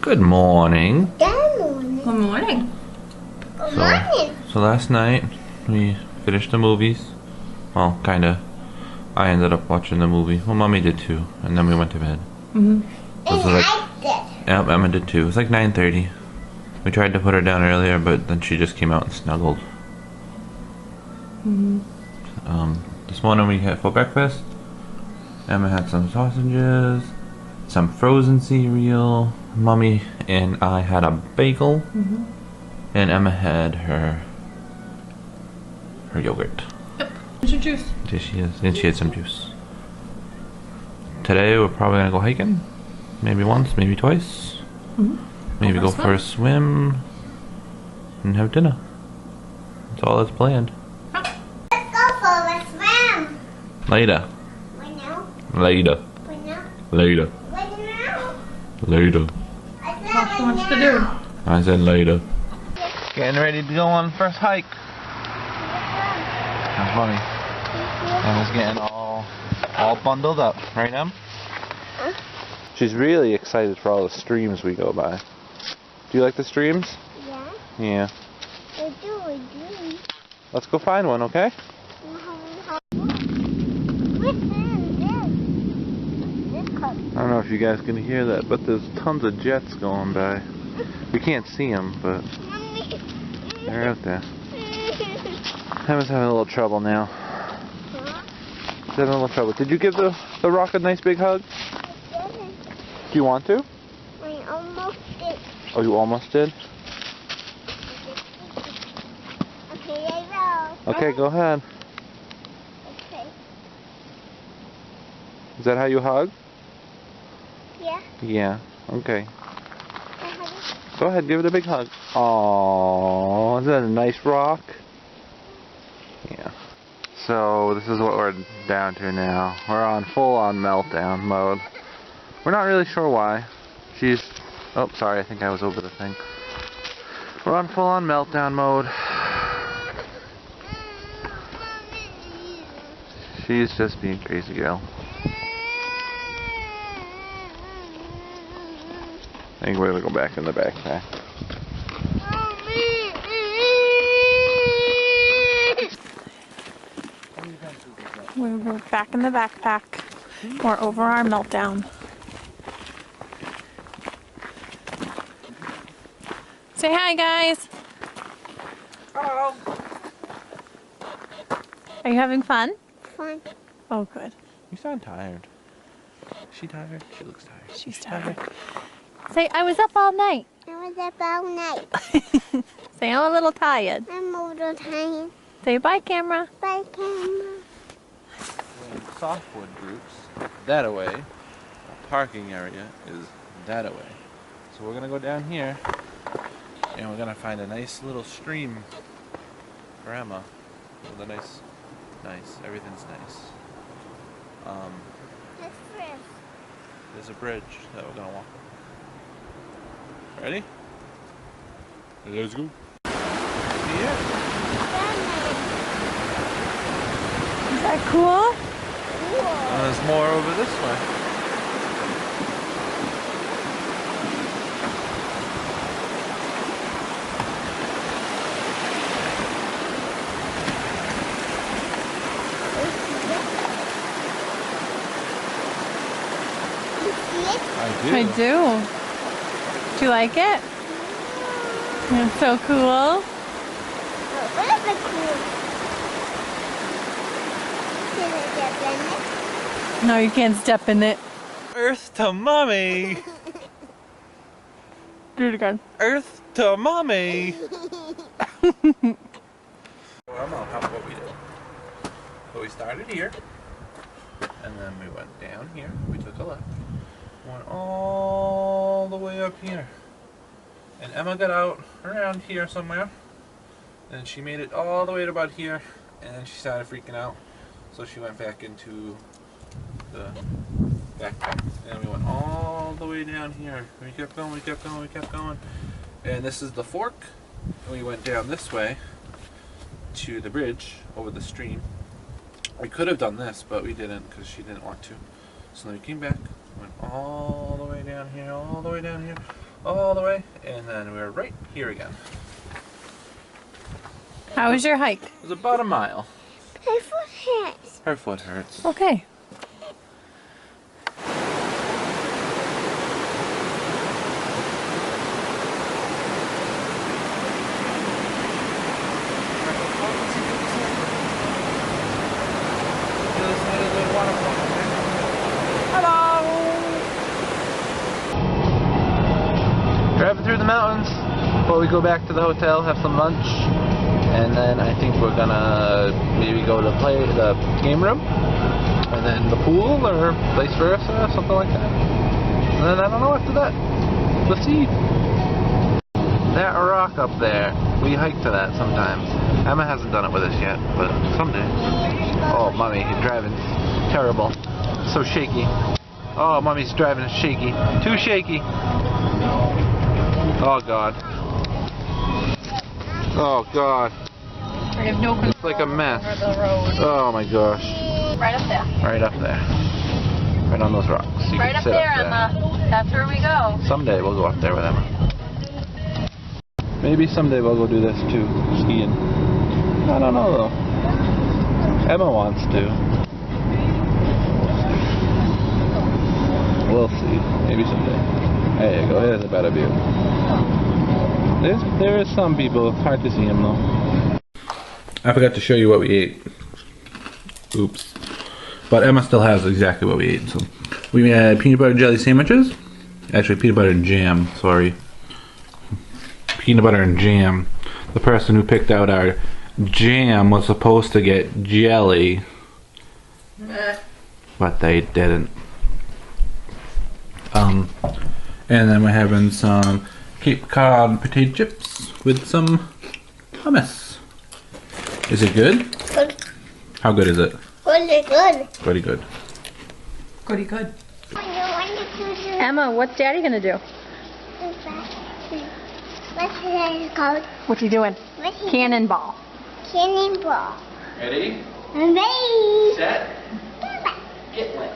Good morning. Good morning. Good morning. Good morning. So last night we finished the movies. Well, kinda. I ended up watching the movie. Well, Mommy did too, and then we went to bed. And like, I did. Yep, Emma did too. It was like 9:30. We tried to put her down earlier, but then she just came out and snuggled. This morning we had for breakfast. Emma had some sausages, some frozen cereal. Mommy and I had a bagel, and Emma had her yogurt. Yep. What's your juice? There she is, and she had some juice. Today we're probably gonna go hiking. Maybe once, maybe twice. Maybe go for a swim and have dinner. That's all that's planned. Let's go for a swim. Later. Right now. Later. Right now. Later. Right now. Later. I said Lots right much to now. do. I said later. Getting ready to go on first hike. That's funny. Emma's getting all bundled up, right, Em? She's really excited for all the streams we go by. Do you like the streams? Yeah. Yeah. I do. Let's go find one, okay? I don't know if you guys can hear that, but there's tons of jets going by. We can't see them, but they're out there. Emma's having a little trouble now. She's having a little trouble. Did you give the rock a nice big hug? Do you want to? I almost did. Oh, you almost did? Okay, I will. Okay, go ahead. Okay. Is that how you hug? Yeah. Yeah. Okay. I have it. Go ahead, give it a big hug. Aww, isn't that a nice rock? Yeah. So this is what we're down to now. We're on full-on meltdown mode. We're not really sure why. She's... Oh, sorry, I think I was over the thing. We're on full-on meltdown mode. She's just being crazy girl. I think we're gonna go back in the backpack. We're back in the backpack. We're over our meltdown. Say hi, guys. Hello. Are you having fun? Fun. Oh, good. You sound tired. Is she tired? She looks tired. She's tired. Say, I was up all night. I was up all night. Say, I'm a little tired. I'm a little tired. Say bye, camera. Bye, camera. We're in softwood groups that away. The parking area is that away. So we're gonna go down here and we're gonna find a nice little stream for Emma. With a nice, everything's nice. Let's swim. There's a bridge that we're gonna walk over. Ready? Let's go. Yeah. Is that cool? And there's more over this way. I do. Do you like it? It's so cool. What is it cool? Can I get in it? No, you can't step in it. Earth to mommy! Do it again. Earth to mommy! Well, I'm on top of what we did. So we started here, and then we went down here, we took a left, went all the way up here. And Emma got out around here somewhere, and she made it all the way to about here, and then she started freaking out. So she went back into the backpack, and we went all the way down here. We kept going, we kept going, we kept going. And this is the fork, and we went down this way to the bridge over the stream. We could have done this, but we didn't because she didn't want to. So then we came back, went all the way down here, all the way down here, all the way, and then we're right here again. How was your hike? It was about a mile. My foot hurts. Her foot hurts. Okay. Driving through the mountains before we go back to the hotel, have some lunch, and then I think we're gonna maybe go to the game room, and then the pool, or vice versa, something like that. And then I don't know after that. Let's see. That rock up there, we hike to that sometimes. Emma hasn't done it with us yet, but someday. Oh, mommy, you're driving terrible. So shaky. Oh, mommy's driving shaky. Too shaky. Oh God. Oh God. We have no control It's like a mess. over the road. Oh my gosh. Right up there. Right up there. Right on those rocks. You Right can up sit there, Emma. That's where we go. Someday we'll go up there with Emma. Maybe someday we'll go do this too, skiing. I don't know though. Emma wants to. We'll see. Maybe someday. There you go. There's a better view. There is some people. It's hard to see them though. I forgot to show you what we ate. Oops. But Emma still has exactly what we ate. So we had peanut butter and jelly sandwiches. Actually, peanut butter and jam. Sorry. Peanut butter and jam. The person who picked out our jam was supposed to get jelly, but they didn't. And then we're having some Cape Cod potato chips with some hummus. Is it good? Good. How good is it? Really good. Pretty good. Goody good. What's Emma, what's Daddy gonna do? it called? What's he doing? Cannonball. Cannonball. Ready? I'm ready. Set. Get lit.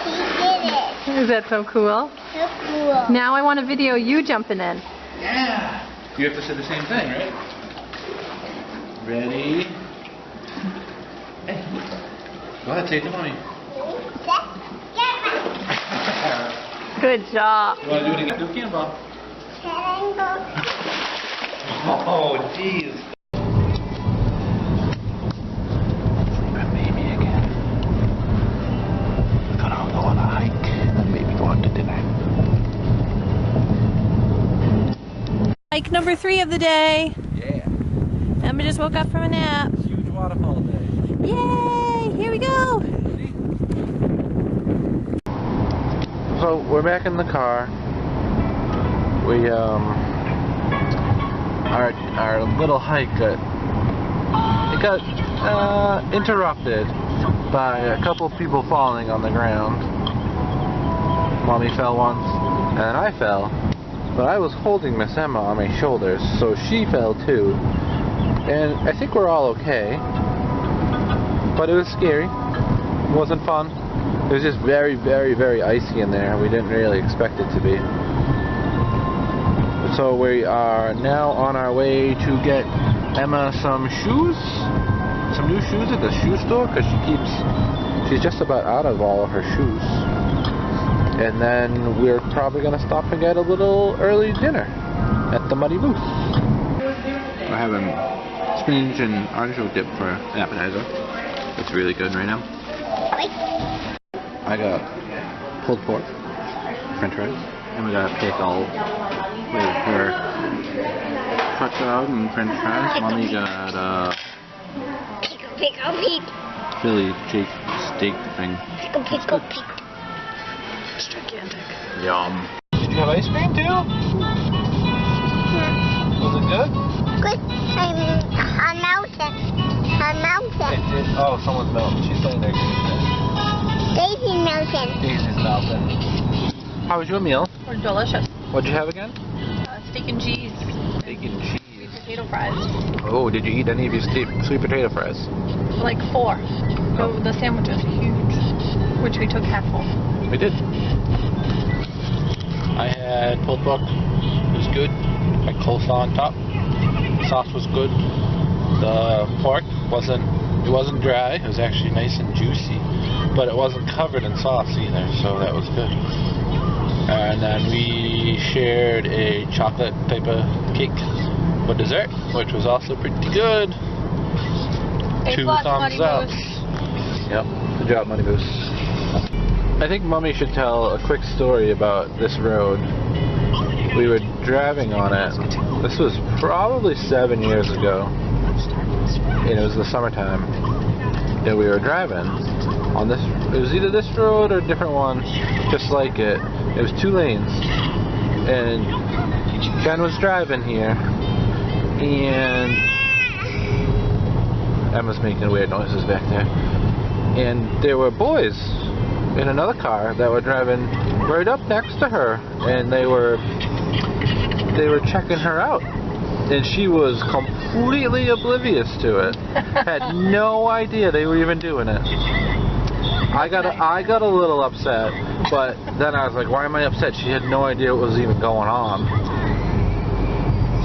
He did it. Is that so cool? So cool. Now I want to video you jumping in. Yeah. You have to say the same thing, right? Ready? Hey. Go ahead, say it to mommy. Set. Get Good job. You want to do it again? Do a cannonball. Cannonball. Oh, jeez. Maybe again. We're gonna go on a hike and maybe go out to dinner. Hike number 3 of the day. Yeah. Emma just woke up from a nap. Huge waterfall day. Yay! Here we go. So we're back in the car. We our little hike got interrupted by a couple people falling on the ground. Mommy fell once, and I fell, but I was holding Miss Emma on my shoulders, so she fell too. And I think we're all okay, but it was scary. It wasn't fun. It was just very, very, very icy in there. We didn't really expect it to be. So we are now on our way to get Emma some shoes, some new shoes at the shoe store, because she's just about out of all of her shoes. And then we're probably going to stop and get a little early dinner at the Muddy Moose. We're having spinach and artichoke dip for appetizer. It's really good right now. I got pulled pork, french fries, and we got a pickle with her hot dog and french fries. Mommy got Pickle. Philly steak thing. Pickle. It's gigantic. Yum. Did you have ice cream too? Was it good? Good. A mountain. Oh, someone's melting. She's laying there. Daisy mountain. Daisy's melting. How was your meal? We're delicious. What'd you have again? Steak and cheese. Steak and cheese. Potato fries. Oh, did you eat any of your sweet potato fries? Like 4. So the sandwich is huge, which we took half full. we did. I had pulled pork. It was good. Had coleslaw on top. The sauce was good. The pork wasn't dry. It was actually nice and juicy, but it wasn't covered in sauce either, so that was good. And then we shared a chocolate type of cake for dessert, which was also pretty good. Thanks 2 a lot, thumbs Muddy up. Moose. Yep, good job, Muddy Moose. I think Mummy should tell a quick story about this road. We were driving on it. This was probably 7 years ago, and it was the summertime. And we were driving on this. It was either this road or a different one, just like it. It was 2 lanes, and Jen was driving here, and Emma's making weird noises back there. And there were boys in another car that were driving right up next to her, and they were checking her out, and she was completely oblivious to it. Had no idea they were even doing it. I got a little upset, but then I was like, why am I upset? She had no idea what was even going on.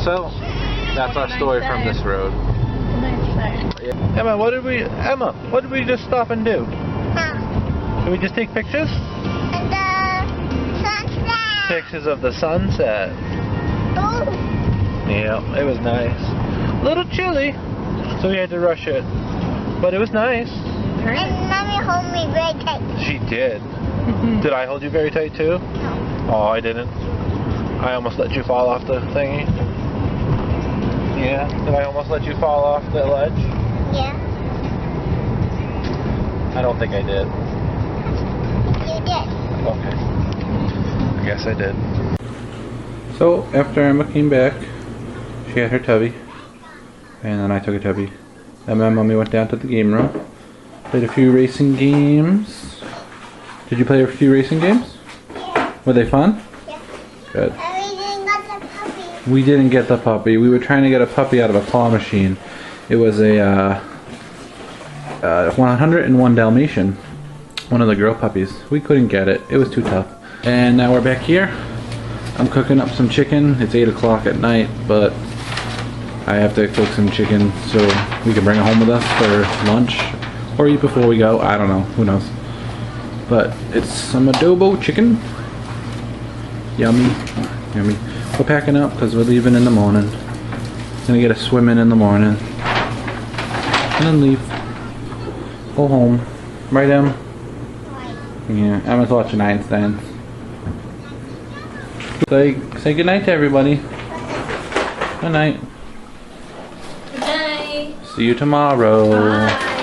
So that's our story from this road. Emma, what did we just stop and do? Did we just take pictures? The sunset. Pictures of the sunset. Ooh. Yeah, it was nice. A little chilly, so we had to rush it. But it was nice. And Mommy hold me very tight. She did. Did I hold you very tight too? No. Oh, I didn't. I almost let you fall off the thingy. Yeah? Did I almost let you fall off the ledge? Yeah. I don't think I did. You did. Okay. I guess I did. So, after Emma came back, she had her tubby. And then I took a tubby. Emma and Mommy went down to the game room. Played a few racing games. Did you play a few racing games? Yeah. Were they fun? Yeah. Good. And we didn't got the puppy. We didn't get the puppy. We were trying to get a puppy out of a claw machine. It was a 101 Dalmatian. One of the girl puppies. We couldn't get it. It was too tough. And now we're back here. I'm cooking up some chicken. It's 8 o'clock at night, but I have to cook some chicken so we can bring it home with us for lunch or eat before we go. I don't know. Who knows? But it's some adobo chicken. Yummy. Yummy. We're packing up because we're leaving in the morning. Gonna get a swim in the morning. And then leave. Go home. Right, Em? Yeah, Emma's watching Einstein. Say goodnight to everybody. Good night. Good night. See you tomorrow. Bye.